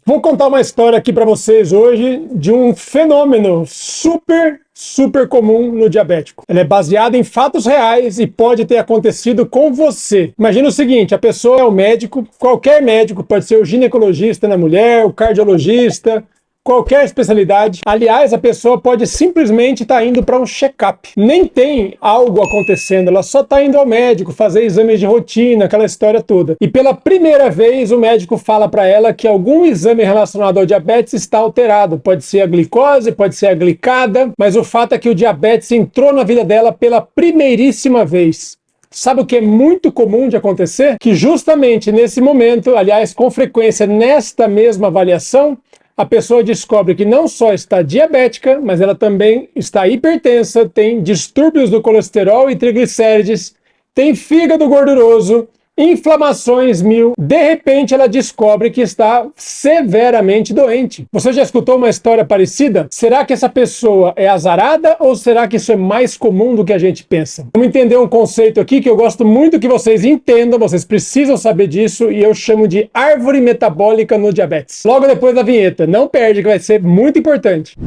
Vou contar uma história aqui para vocês hoje de um fenômeno super comum no diabético. Ela é baseada em fatos reais e pode ter acontecido com você. Imagina o seguinte, a pessoa é o médico, qualquer médico, pode ser o ginecologista na mulher, o cardiologista, qualquer especialidade. Aliás, a pessoa pode simplesmente estar indo para um check-up. Nem tem algo acontecendo, ela só está indo ao médico fazer exames de rotina, aquela história toda. E pela primeira vez o médico fala para ela que algum exame relacionado ao diabetes está alterado. Pode ser a glicose, pode ser a glicada, mas o fato é que o diabetes entrou na vida dela pela primeiríssima vez. Sabe o que é muito comum de acontecer? Que justamente nesse momento, aliás, com frequência nesta mesma avaliação, a pessoa descobre que não só está diabética, mas ela também está hipertensa, tem distúrbios do colesterol e triglicérides, tem fígado gorduroso, inflamações mil. De repente ela descobre que está severamente doente. Você já escutou uma história parecida? Será que essa pessoa é azarada ou será que isso é mais comum do que a gente pensa? Vamos entender um conceito aqui que eu gosto muito que vocês entendam, vocês precisam saber disso, e eu chamo de árvore metabólica no diabetes. Logo depois da vinheta, não perde que vai ser muito importante.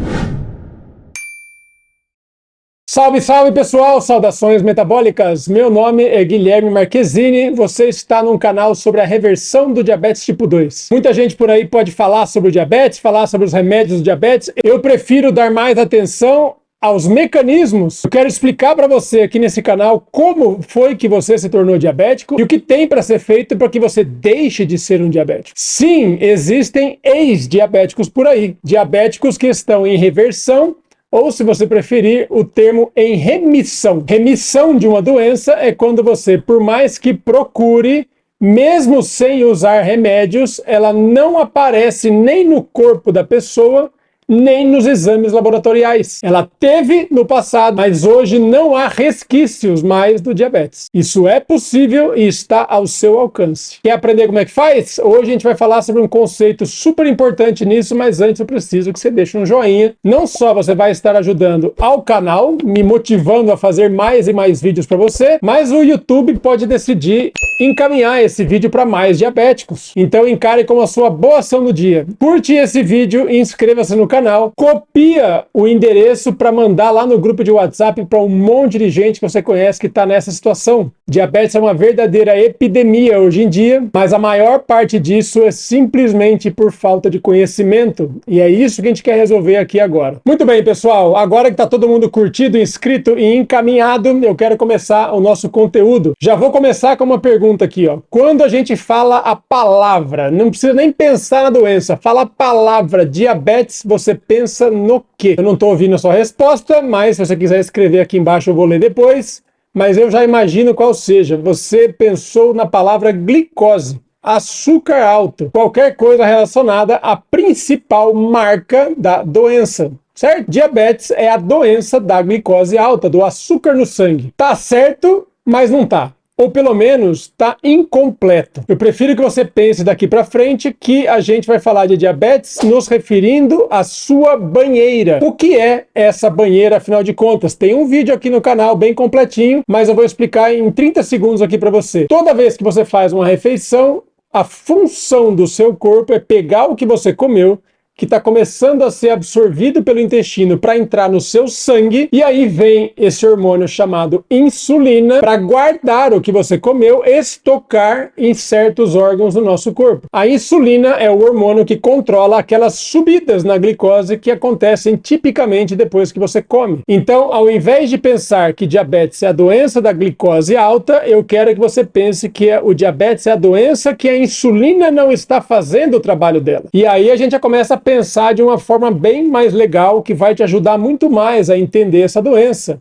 Salve, salve pessoal, saudações metabólicas, meu nome é Guilherme Marquezini, você está num canal sobre a reversão do diabetes tipo 2. Muita gente por aí pode falar sobre o diabetes, falar sobre os remédios do diabetes, eu prefiro dar mais atenção aos mecanismos. Eu quero explicar para você aqui nesse canal como foi que você se tornou diabético e o que tem para ser feito para que você deixe de ser um diabético. Sim, existem ex-diabéticos por aí, diabéticos que estão em reversão, ou, se você preferir, o termo em remissão. Remissão de uma doença é quando você, por mais que procure, mesmo sem usar remédios, ela não aparece nem no corpo da pessoa, nem nos exames laboratoriais. Ela teve no passado, mas hoje não há resquícios mais do diabetes. Isso é possível e está ao seu alcance. Quer aprender como é que faz? Hoje a gente vai falar sobre um conceito super importante nisso, mas antes eu preciso que você deixe um joinha. Não só você vai estar ajudando ao canal, me motivando a fazer mais e mais vídeos para você, mas o YouTube pode decidir encaminhar esse vídeo para mais diabéticos. Então encare como a sua boa ação no dia. Curte esse vídeo e inscreva-se no canal. Copia o endereço para mandar lá no grupo de WhatsApp para um monte de gente que você conhece que está nessa situação. Diabetes é uma verdadeira epidemia hoje em dia, mas a maior parte disso é simplesmente por falta de conhecimento. E é isso que a gente quer resolver aqui agora. Muito bem, pessoal. Agora que está todo mundo curtido, inscrito e encaminhado, eu quero começar o nosso conteúdo. Já vou começar com uma pergunta aqui, ó. Quando a gente fala a palavra, não precisa nem pensar na doença, fala a palavra diabetes, você pensa no quê? Eu não estou ouvindo a sua resposta, mas se você quiser escrever aqui embaixo eu vou ler depois. Mas eu já imagino qual seja. Você pensou na palavra glicose, açúcar alto, qualquer coisa relacionada à principal marca da doença. Certo? Diabetes é a doença da glicose alta, do açúcar no sangue. Tá certo, mas não tá. Ou pelo menos está incompleto. Eu prefiro que você pense daqui para frente que a gente vai falar de diabetes nos referindo à sua banheira. O que é essa banheira, afinal de contas? Tem um vídeo aqui no canal bem completinho, mas eu vou explicar em 30 segundos aqui para você. Toda vez que você faz uma refeição, a função do seu corpo é pegar o que você comeu, que está começando a ser absorvido pelo intestino para entrar no seu sangue, e aí vem esse hormônio chamado insulina para guardar o que você comeu, estocar em certos órgãos do nosso corpo. A insulina é o hormônio que controla aquelas subidas na glicose que acontecem tipicamente depois que você come. Então, ao invés de pensar que diabetes é a doença da glicose alta, eu quero que você pense que o diabetes é a doença que a insulina não está fazendo o trabalho dela. E aí a gente já começa a pensar de uma forma bem mais legal, que vai te ajudar muito mais a entender essa doença.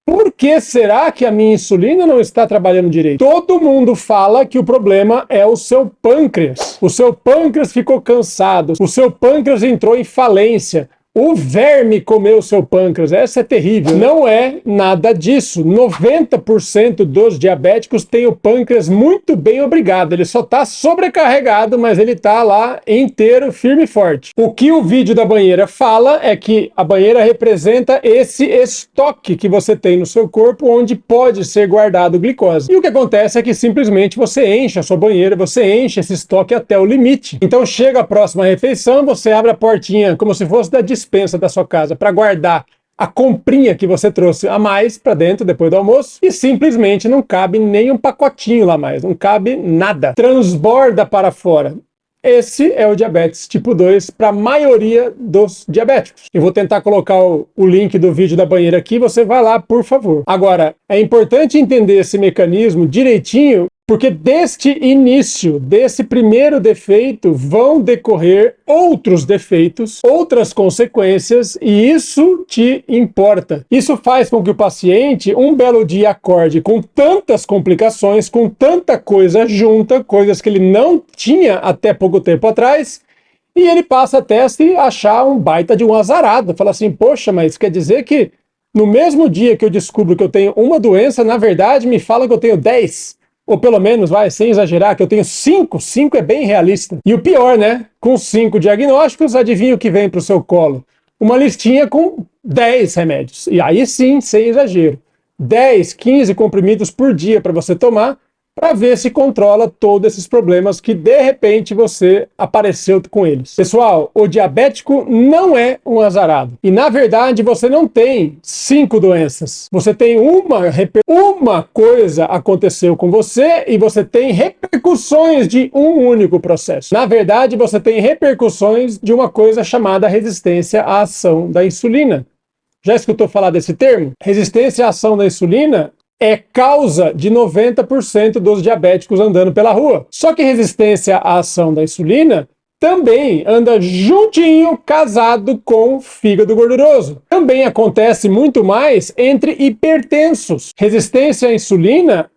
Por que será que a minha insulina não está trabalhando direito? Todo mundo fala que o problema é o seu pâncreas. O seu pâncreas ficou cansado, o seu pâncreas entrou em falência, o verme comeu o seu pâncreas. Essa é terrível. Não é nada disso. 90% dos diabéticos têm o pâncreas muito bem obrigado. Ele só está sobrecarregado, mas ele está lá inteiro, firme e forte. O que o vídeo da banheira fala é que a banheira representa esse estoque que você tem no seu corpo, onde pode ser guardado glicose. E o que acontece é que simplesmente você enche a sua banheira, você enche esse estoque até o limite. Então chega a próxima refeição, você abre a portinha como se fosse da despensa da sua casa para guardar a comprinha que você trouxe a mais para dentro depois do almoço e simplesmente não cabe nem um pacotinho lá mais, não cabe nada. Transborda para fora. Esse é o diabetes tipo 2 para a maioria dos diabéticos. Eu vou tentar colocar o link do vídeo da banheira aqui, você vai lá, por favor. Agora, é importante entender esse mecanismo direitinho, porque deste início, desse primeiro defeito, vão decorrer outros defeitos, outras consequências, e isso te importa. Isso faz com que o paciente, um belo dia, acorde com tantas complicações, com tanta coisa junta, coisas que ele não tinha até pouco tempo atrás, e ele passa até a se achar um baita de um azarado. Fala assim, poxa, mas quer dizer que no mesmo dia que eu descubro que eu tenho uma doença, na verdade me fala que eu tenho 10. Ou pelo menos, sem exagerar, que eu tenho 5. 5 é bem realista. E o pior, né? Com 5 diagnósticos, adivinha o que vem para o seu colo? Uma listinha com 10 remédios. E aí sim, sem exagero. 10, 15 comprimidos por dia para você tomar, para ver se controla todos esses problemas que de repente você apareceu com eles. Pessoal, o diabético não é um azarado. E na verdade você não tem 5 doenças. Você tem uma coisa aconteceu com você e você tem repercussões de um único processo. Na verdade você tem repercussões de uma coisa chamada resistência à ação da insulina. Já escutou falar desse termo? Resistência à ação da insulina é causa de 90% dos diabéticos andando pela rua. Só que resistência à ação da insulina também anda juntinho, casado com fígado gorduroso. Também acontece muito mais entre hipertensos. Resistência à insulina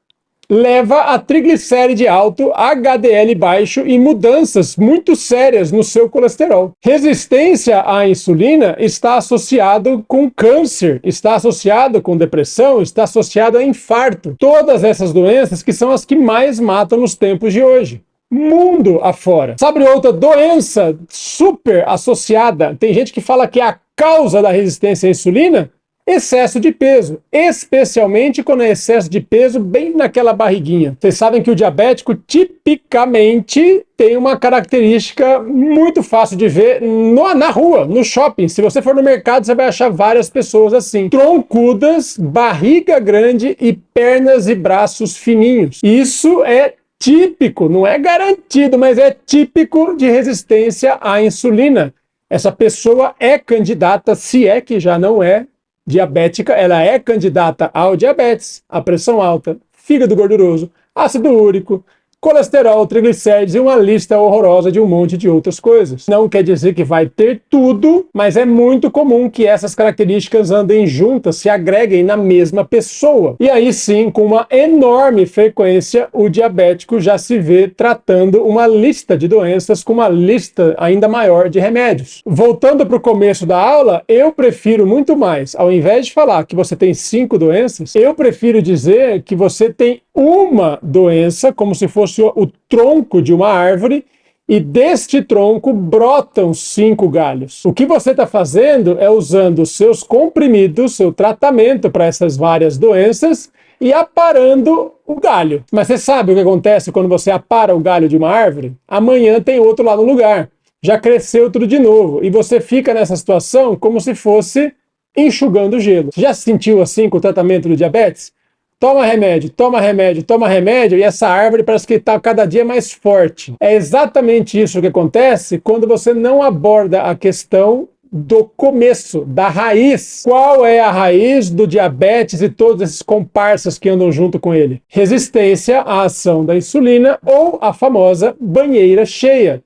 leva a triglicéride alto, HDL baixo e mudanças muito sérias no seu colesterol. Resistência à insulina está associado com câncer, está associado com depressão, está associado a infarto. Todas essas doenças que são as que mais matam nos tempos de hoje. Mundo afora. Sabe outra doença super associada? Tem gente que fala que é a causa da resistência à insulina? Excesso de peso, especialmente quando é excesso de peso bem naquela barriguinha. Vocês sabem que o diabético tipicamente tem uma característica muito fácil de ver na rua, no shopping. Se você for no mercado, você vai achar várias pessoas assim, troncudas, barriga grande e pernas e braços fininhos. Isso é típico, não é garantido, mas é típico de resistência à insulina. Essa pessoa é candidata, se é que já não é diabética, ela é candidata ao diabetes, à pressão alta, fígado gorduroso, ácido úrico, colesterol, triglicérides e uma lista horrorosa de um monte de outras coisas. Não quer dizer que vai ter tudo, mas é muito comum que essas características andem juntas, se agreguem na mesma pessoa. E aí sim, com uma enorme frequência, o diabético já se vê tratando uma lista de doenças com uma lista ainda maior de remédios. Voltando para o começo da aula, eu prefiro muito mais, ao invés de falar que você tem 5 doenças, eu prefiro dizer que você tem uma doença, como se fosse o tronco de uma árvore, e deste tronco brotam 5 galhos. O que você está fazendo é usando os seus comprimidos, seu tratamento para essas várias doenças, e aparando o galho. Mas você sabe o que acontece quando você apara o galho de uma árvore? Amanhã tem outro lá no lugar. Já cresceu tudo de novo. E você fica nessa situação como se fosse enxugando gelo. Você já se sentiu assim com o tratamento do diabetes? Toma remédio, toma remédio, toma remédio, e essa árvore parece que está cada dia mais forte. É exatamente isso que acontece quando você não aborda a questão do começo, da raiz. Qual é a raiz do diabetes e todos esses comparsas que andam junto com ele? Resistência à ação da insulina ou a famosa banheira cheia.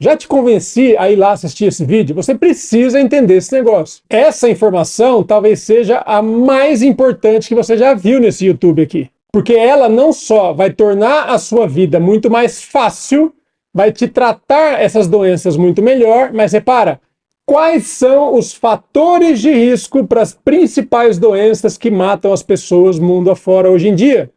Já te convenci a ir lá assistir esse vídeo? Você precisa entender esse negócio. Essa informação talvez seja a mais importante que você já viu nesse YouTube aqui. Porque ela não só vai tornar a sua vida muito mais fácil, vai te tratar essas doenças muito melhor, mas repara, Quais são os fatores de risco para as principais doenças que matam as pessoas mundo afora hoje em dia?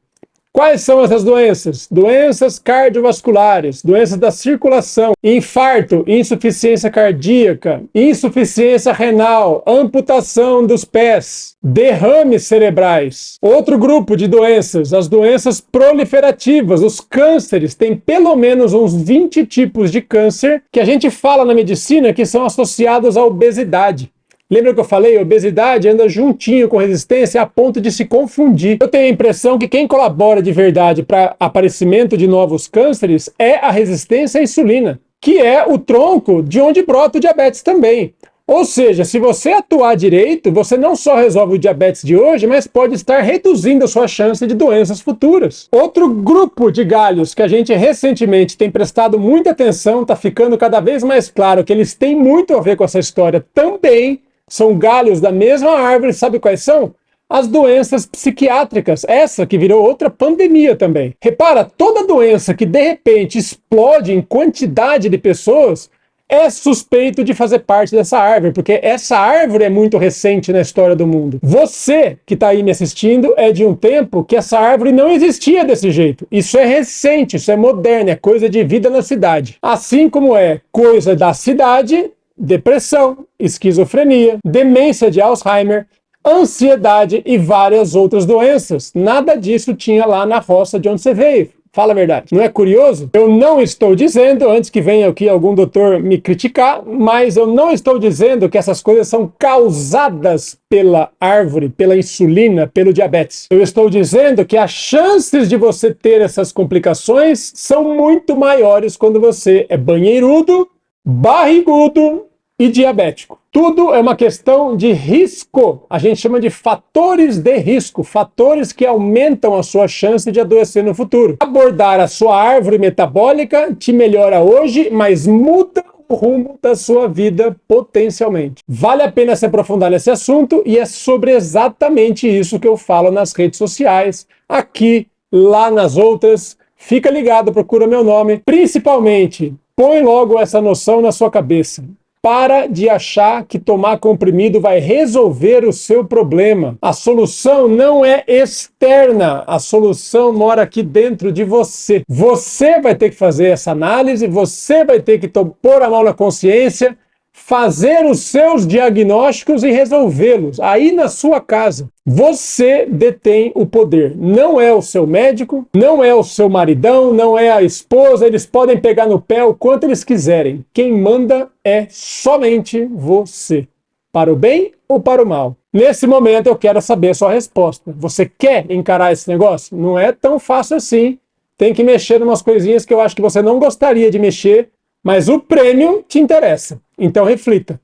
Quais são essas doenças? Doenças cardiovasculares, doenças da circulação, infarto, insuficiência cardíaca, insuficiência renal, amputação dos pés, derrames cerebrais. Outro grupo de doenças, as doenças proliferativas, os cânceres. Tem pelo menos uns 20 tipos de câncer que a gente fala na medicina que são associados à obesidade. Lembra que eu falei? Obesidade anda juntinho com resistência a ponto de se confundir. Eu tenho a impressão que quem colabora de verdade para aparecimento de novos cânceres é a resistência à insulina, que é o tronco de onde brota o diabetes também. Ou seja, se você atuar direito, você não só resolve o diabetes de hoje, mas pode estar reduzindo a sua chance de doenças futuras. Outro grupo de galhos que a gente recentemente tem prestado muita atenção, está ficando cada vez mais claro que eles têm muito a ver com essa história também, são galhos da mesma árvore, sabe quais são? As doenças psiquiátricas, essa que virou outra pandemia também. Repara, toda doença que de repente explode em quantidade de pessoas é suspeito de fazer parte dessa árvore, porque essa árvore é muito recente na história do mundo. Você que está aí me assistindo é de um tempo que essa árvore não existia desse jeito. Isso é recente, isso é moderno, é coisa de vida na cidade. Assim como é coisa da cidade, depressão, esquizofrenia, demência de Alzheimer, ansiedade e várias outras doenças. Nada disso tinha lá na roça de onde você veio. Fala a verdade. Não é curioso? Eu não estou dizendo, antes que venha aqui algum doutor me criticar, mas eu não estou dizendo que essas coisas são causadas pela árvore, pela insulina, pelo diabetes. Eu estou dizendo que as chances de você ter essas complicações são muito maiores quando você é banheirudo, barrigudo e diabético. Tudo é uma questão de risco. A gente chama de fatores de risco, fatores que aumentam a sua chance de adoecer no futuro. Abordar a sua árvore metabólica te melhora hoje, mas muda o rumo da sua vida potencialmente. Vale a pena se aprofundar nesse assunto e é sobre exatamente isso que eu falo nas redes sociais, aqui, lá nas outras. Fica ligado, procura meu nome. Principalmente, põe logo essa noção na sua cabeça. Para de achar que tomar comprimido vai resolver o seu problema. A solução não é externa, a solução mora aqui dentro de você. Você vai ter que fazer essa análise, você vai ter que pôr a mão na consciência, fazer os seus diagnósticos e resolvê-los aí na sua casa. Você detém o poder. Não é o seu médico, não é o seu maridão, não é a esposa. Eles podem pegar no pé o quanto eles quiserem. Quem manda é somente você. Para o bem ou para o mal? Nesse momento eu quero saber a sua resposta. Você quer encarar esse negócio? Não é tão fácil assim. Tem que mexer em umas coisinhas que eu acho que você não gostaria de mexer, mas o prêmio te interessa. Então reflita.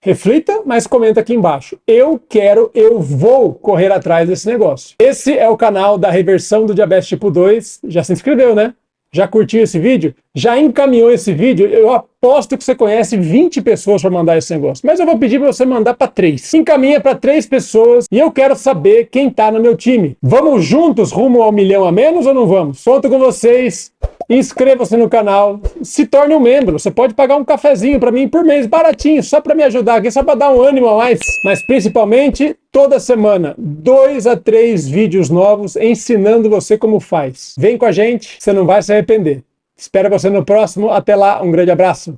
Reflita, mas comenta aqui embaixo. Eu vou correr atrás desse negócio. Esse é o canal da Reversão do Diabetes Tipo 2. Já se inscreveu, né? Já curtiu esse vídeo? Já encaminhou esse vídeo? Eu aposto que você conhece 20 pessoas para mandar esse negócio. Mas eu vou pedir para você mandar para 3. Encaminha para 3 pessoas e eu quero saber quem está no meu time. Vamos juntos rumo ao 1 milhão a menos ou não vamos? Conto com vocês. Inscreva-se no canal, se torne um membro. Você pode pagar um cafezinho para mim por mês, baratinho, só para me ajudar aqui, só para dar um ânimo a mais. Mas principalmente, toda semana, 2 a 3 vídeos novos ensinando você como faz. Vem com a gente, você não vai se arrepender. Espero você no próximo. Até lá, um grande abraço.